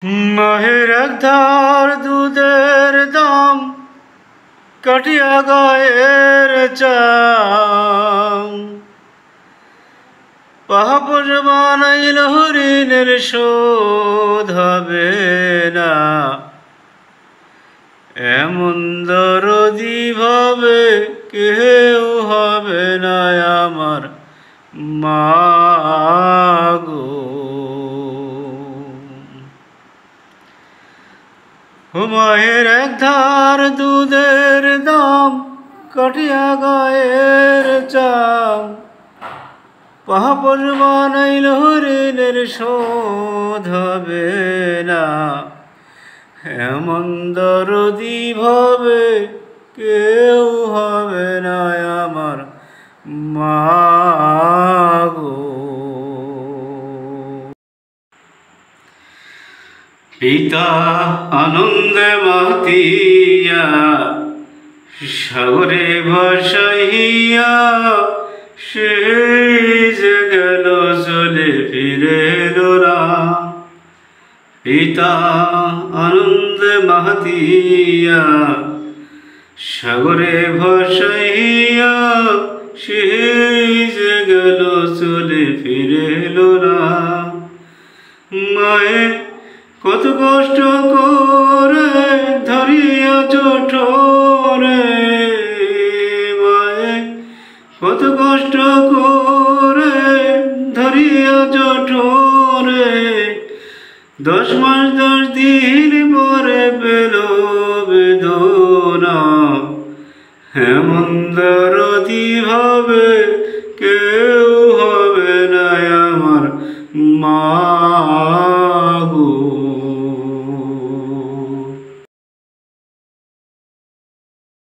মাহের এক ধার দুধের দাম কাটিয়া গায়ের চাম পাহাপস বানাইল হরিণের শোধ হবে না এমন দরদি ভাবে কেউ হবে না আমার মাগো। মায়ের এক ধার দুধের দাম কাটিয়া গায়ের চাম পাহাপস বানাইল হরিণের শোধ হবে না এমন দরদি ভাবে কেউ হবে না আমার মাগো। পিতা আনন্দে মাতিয়া সাগরে ভাসাইয়া সে যে গেল চলে ফিরে এলো না। পিতা আনন্দে মাতিয়া সাগরে ভাসাইয়া সে যে গেল চলে ফিরে এলো না। মায়ে কত কষ্ট করে ধরিয়া জঠরে মায়ে কত কষ্ট করে ধরিয়া জঠরে 10 মাস 10 দিন পরে পেল বেদনা এমন দরদি ভাবে